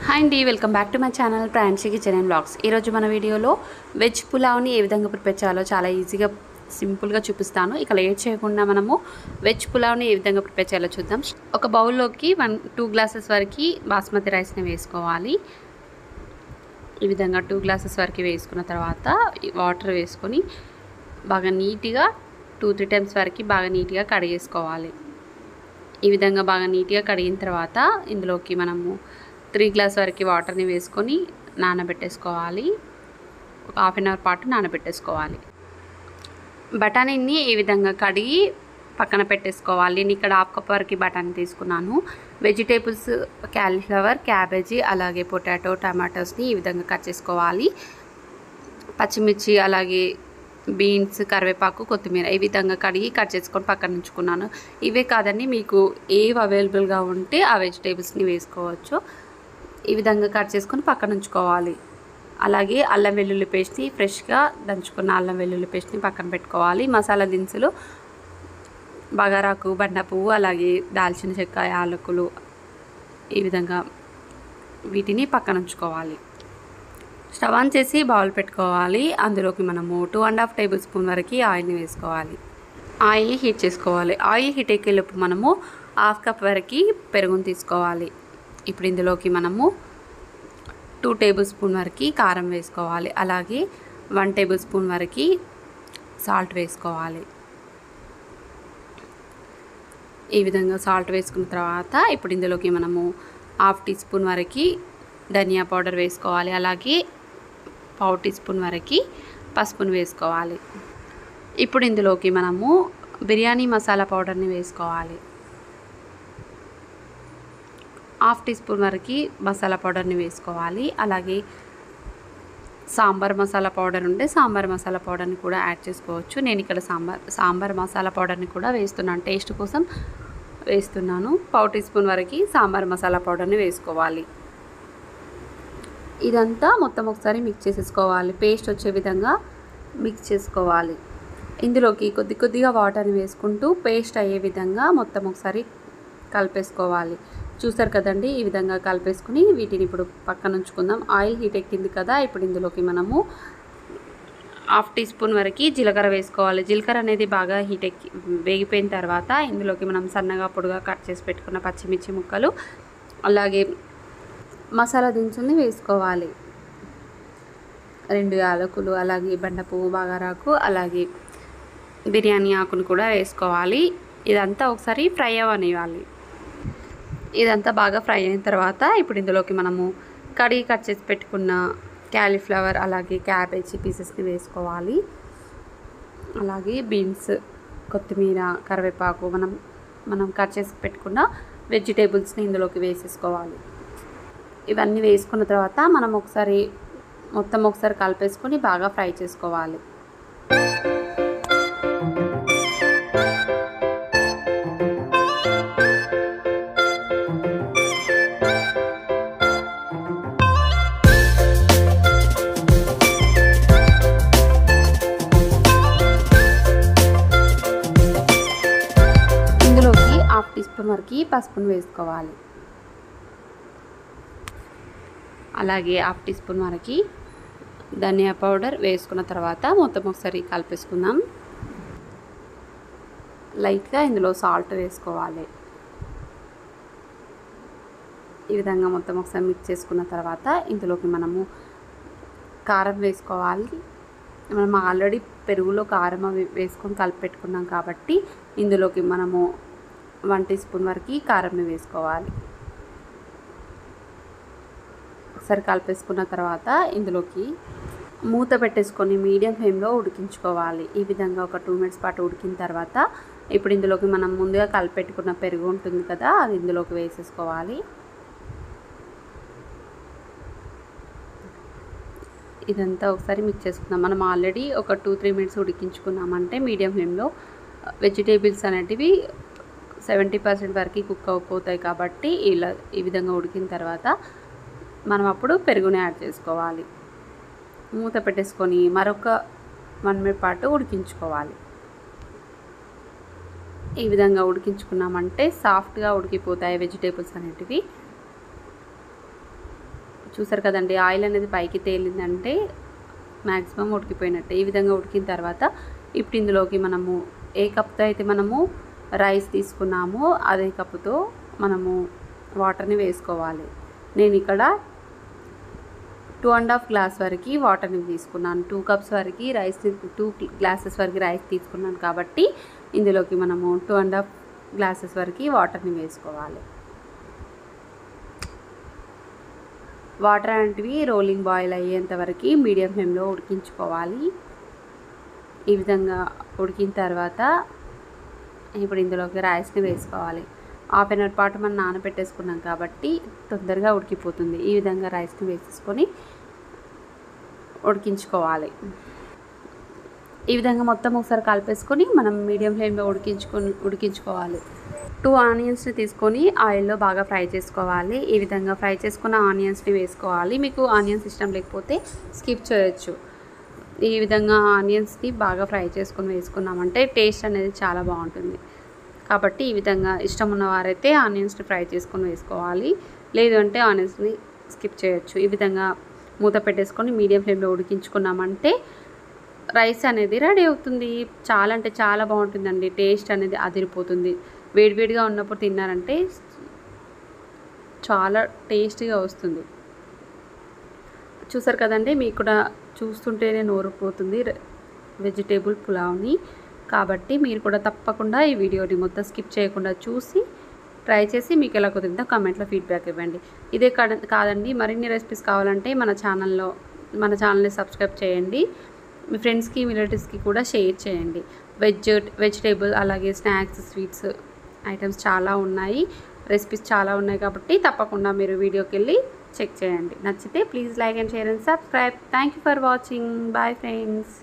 Hi అండి, welcome back to my channel Prancy kitchen and blogs. ఈరోజు మన వీడియోలో వెజ్ పులావ్ని ఏ విధంగా ప్రిపేర్ చేయాలో చాలా ఈజీగా సింపుల్గా చూపిస్తాను. ఇక లేట్ చేయకుండా మనము వెజ్ పులావ్ని ఏ విధంగా ప్రిపేర్ చేయాలో చూద్దాం. ఒక బౌల్లోకి 2 గ్లాసెస్ వరకు బాస్మతి రైస్ని వేసుకోవాలి. ఈ విధంగా 2 గ్లాసెస్ వరకు వేసుకున్న తర్వాత వాటర్ వేసుకొని బాగా నీట్గా 2-3 టైమ్స్ వరకు బాగా నీట్గా కడిగేసుకోవాలి. ఈ విధంగా బాగా నీట్గా కడిగిన తర్వాత ఇందులోకి మనము 3 గ్లాస్ వరకు వాటర్ని వేసుకొని నానబెట్టేసుకోవాలి. ఒక హాఫ్ అన్ అవర్ పాటు నానబెట్టేసుకోవాలి. బఠానీని ఈ విధంగా కడిగి పక్కన పెట్టేసుకోవాలి. నేను ఇక్కడ హాఫ్ కప్ వరకు బఠానీ తీసుకున్నాను. వెజిటేబుల్స్ క్యాలీఫ్లవర్, క్యాబేజీ, అలాగే పొటాటో, టమాటోస్ని ఈ విధంగా కట్ చేసుకోవాలి. పచ్చిమిర్చి, అలాగే బీన్స్, కరివేపాకు, కొత్తిమీర ఈ విధంగా కడిగి కట్ చేసుకొని పక్కన ఉంచుకున్నాను. ఇవే కాదండి, మీకు ఏవి అవైలబుల్గా ఉంటే ఆ వెజిటేబుల్స్ని వేసుకోవచ్చు. ఈ విధంగా కట్ చేసుకొని పక్కన ఉంచుకోవాలి. అలాగే అల్లం వెల్లుల్లి పేస్ట్ని ఫ్రెష్గా దంచుకున్న అల్లం వెల్లుల్లి పేస్ట్ని పక్కన పెట్టుకోవాలి. మసాలా దినుసులు బగారాకు, బండ పువ్వు, అలాగే దాల్చిన చెక్క, యాలకులు ఈ విధంగా వీటిని పక్కన ఉంచుకోవాలి. స్టవ్ ఆన్ చేసి బౌల్ పెట్టుకోవాలి. అందులోకి మనము 2.5 టేబుల్ స్పూన్ వరకు ఆయిల్ని వేసుకోవాలి. ఆయిల్ని హీట్ చేసుకోవాలి. ఆయిల్ హీట్ ఎక్కేలోపు మనము హాఫ్ కప్ వరకు పెరుగుని తీసుకోవాలి. ఇప్పుడు ఇందులోకి మనము 2 టేబుల్ స్పూన్ వరకు కారం వేసుకోవాలి. అలాగే 1 టేబుల్ స్పూన్ వరకు సాల్ట్ వేసుకోవాలి. ఈ విధంగా సాల్ట్ వేసుకున్న తర్వాత ఇప్పుడు ఇందులోకి మనము 1/2 టీ స్పూన్ వరకు ధనియా పౌడర్ వేసుకోవాలి. అలాగే 1/4 టీ స్పూన్ వరకు పసుపును వేసుకోవాలి. ఇప్పుడు ఇందులోకి మనము బిర్యానీ మసాలా పౌడర్ని వేసుకోవాలి. 1/2 టీ స్పూన్ వరకు మసాలా పౌడర్ని వేసుకోవాలి. అలాగే సాంబార్ మసాలా పౌడర్ ఉంటే సాంబార్ మసాలా పౌడర్ని కూడా యాడ్ చేసుకోవచ్చు. నేను ఇక్కడ సాంబార్ మసాలా పౌడర్ని కూడా వేస్తున్నాను, టేస్ట్ కోసం వేస్తున్నాను. 1/4 టీ స్పూన్ వరకు సాంబార్ మసాలా పౌడర్ని వేసుకోవాలి. ఇదంతా మొత్తం ఒకసారి మిక్స్ చేసేసుకోవాలి. పేస్ట్ వచ్చే విధంగా మిక్స్ చేసుకోవాలి. ఇందులోకి కొద్దిగా వాటర్ని వేసుకుంటూ పేస్ట్ అయ్యే విధంగా మొత్తం ఒకసారి కలిపేసుకోవాలి. చూసారు కదండి, ఈ విధంగా కలిపేసుకుని వీటిని ఇప్పుడు పక్కన ఉంచుకుందాం. ఆయిల్ హీట్ ఎక్కింది కదా, ఇప్పుడు ఇందులోకి మనము 1/2 టీ స్పూన్ వరకు జీలకర్ర వేసుకోవాలి. జీలకర్ర అనేది బాగా వేగిపోయిన తర్వాత ఇందులోకి మనం సన్నగా పొడుగా కట్ చేసి పెట్టుకున్న పచ్చిమిర్చి ముక్కలు, అలాగే మసాలా దినుసుల్ని వేసుకోవాలి. 2 యాలకులు, అలాగే బండ పువ్వు, బగారాకు, అలాగే బిర్యానీ ఆకును కూడా వేసుకోవాలి. ఇదంతా ఒకసారి ఫ్రై అవ్వనివ్వాలి. ఇదంతా బాగా ఫ్రై అయిన తర్వాత ఇప్పుడు ఇందులోకి మనము కడిగి కట్ చేసి పెట్టుకున్న క్యాలీఫ్లవర్, అలాగే క్యాబేజీ పీసెస్ని వేసుకోవాలి. అలాగే బీన్స్, కొత్తిమీర, కరివేపాకు, మనం కట్ చేసి పెట్టుకున్న వెజిటేబుల్స్ని ఇందులోకి వేసేసుకోవాలి. ఇవన్నీ వేసుకున్న తర్వాత మనం మొత్తం ఒకసారి కలిపేసుకొని బాగా ఫ్రై చేసుకోవాలి. ఇందులోకి 1/2 టీ స్పూన్ వరకు పసుపును వేసుకోవాలి. అలాగే 1/2 టీ స్పూన్ వరకు ధనియా పౌడర్ వేసుకున్న తర్వాత మొత్తం ఒకసారి కలిపేసుకుందాం. లైట్గా ఇందులో సాల్ట్ వేసుకోవాలి. ఈ విధంగా మొత్తం ఒకసారి మిక్స్ చేసుకున్న తర్వాత ఇందులోకి మనము కారం వేసుకోవాలి. మనం ఆల్రెడీ పెరుగులో కారం వేసుకొని కలిపి పెట్టుకున్నాం కాబట్టి ఇందులోకి మనము 1 టీ స్పూన్ వరకు కారంని వేసుకోవాలి. ఒకసారి కలిపేసుకున్న తర్వాత ఇందులోకి మూత పెట్టేసుకొని మీడియం ఫ్లేమ్లో ఉడికించుకోవాలి. ఈ విధంగా ఒక 2 మినిట్స్ పాటు ఉడికిన తర్వాత ఇప్పుడు ఇందులోకి మనం ముందుగా కలిపెట్టుకున్న పెరుగు ఉంటుంది కదా, అది ఇందులోకి వేసేసుకోవాలి. ఇదంతా ఒకసారి మిక్స్ చేసుకుందాం. మనం ఆల్రెడీ ఒక 2-3 మినిట్స్ ఉడికించుకున్నామంటే మీడియం ఫ్లేమ్లో వెజిటేబుల్స్ అనేటివి 70% వరకు కుక్ అయిపోతాయి. కాబట్టి ఈ విధంగా ఉడికిన తర్వాత మనం అప్పుడు పెరుగుని యాడ్ చేసుకోవాలి. మూత పెట్టేసుకొని మరొక 1 మినిట్ పాటు ఉడికించుకోవాలి. ఈ విధంగా ఉడికించుకున్నామంటే సాఫ్ట్గా ఉడికిపోతాయి వెజిటేబుల్స్ అనేటివి. చూసారు కదండి, ఆయిల్ అనేది పైకి తేలిందంటే మ్యాక్సిమం ఉడికిపోయినట్టే. ఈ విధంగా ఉడికిన తర్వాత ఇప్పుడు ఇందులోకి మనము ఏ కప్తో అయితే మనము రైస్ తీసుకున్నామో అదే కప్పుతో మనము వాటర్ని వేసుకోవాలి. నేను ఇక్కడ 2.5 గ్లాస్ వరకు వాటర్ని తీసుకున్నాను. 2 కప్స్ వరకు రైస్, 2 గ్లాసెస్ వరకు రైస్ తీసుకున్నాను కాబట్టి ఇందులోకి మనము 2.5 గ్లాసెస్ వరకు వాటర్ని వేసుకోవాలి. వాటర్ అనేటివి రోలింగ్ బాయిల్ అయ్యేంత వరకు మీడియం ఫ్లేమ్లో ఉడికించుకోవాలి. ఈ విధంగా ఉడికిన తర్వాత ఇప్పుడు ఇందులోకి రైస్ని వేసుకోవాలి. హాఫ్ అన్ అవర్ పాటు మనం నానబెట్టేసుకున్నాం కాబట్టి తొందరగా ఉడికిపోతుంది. ఈ విధంగా రైస్ని వేసేసుకొని ఉడికించుకోవాలి. ఈ విధంగా మొత్తం ఒకసారి కలిపేసుకొని మనం మీడియం ఫ్లేమ్లో ఉడికించుకోవాలి. 2 ఆనియన్స్ని తీసుకొని ఆయిల్లో బాగా ఫ్రై చేసుకోవాలి. ఈ విధంగా ఫ్రై చేసుకున్న ఆనియన్స్ని వేసుకోవాలి. మీకు ఆనియన్స్ ఇష్టం లేకపోతే స్కిప్ చేయొచ్చు. ఈ విధంగా ఆనియన్స్ని బాగా ఫ్రై చేసుకొని వేసుకున్నామంటే టేస్ట్ అనేది చాలా బాగుంటుంది. కాబట్టి ఈ విధంగా ఇష్టం ఉన్నవారైతే ఆనియన్స్ని ఫ్రై చేసుకొని వేసుకోవాలి, లేదు అంటే ఆనియన్స్ని స్కిప్ చేయొచ్చు. ఈ విధంగా మూత పెట్టేసుకొని మీడియం ఫ్లేమ్లో ఉడికించుకున్నామంటే రైస్ అనేది రెడీ అవుతుంది. చాలా అంటే చాలా బాగుంటుందండి. టేస్ట్ అనేది అదిరిపోతుంది. వేడివేడిగా ఉన్నప్పుడు తిన్నారంటే చాలా టేస్టీగా వస్తుంది. చూసారు కదండి, మీకు కూడా చూస్తుంటేనే నోరుపోతుంది వెజిటేబుల్ పులావ్ని. కాబట్టి మీరు కూడా తప్పకుండా ఈ వీడియోని మొత్తం స్కిప్ చేయకుండా చూసి ట్రై చేసి మీకు ఎలా కుదిరిందో కామెంట్లో ఫీడ్బ్యాక్ ఇవ్వండి. ఇదే కాదండి, మరిన్ని రెసిపీస్ కావాలంటే మన ఛానల్ని సబ్స్క్రైబ్ చేయండి. మీ ఫ్రెండ్స్కి, మీ రిలేటివ్స్కి కూడా షేర్ చేయండి. వెజిటేబుల్ అలాగే స్నాక్స్, స్వీట్స్ ఐటమ్స్ చాలా ఉన్నాయి, రెసిపీస్ చాలా ఉన్నాయి. కాబట్టి తప్పకుండా మీరు వీడియోకి వెళ్ళి చెక్ చేయండి. నచ్చితే please like and share and subscribe. Thank you for watching. Bye friends.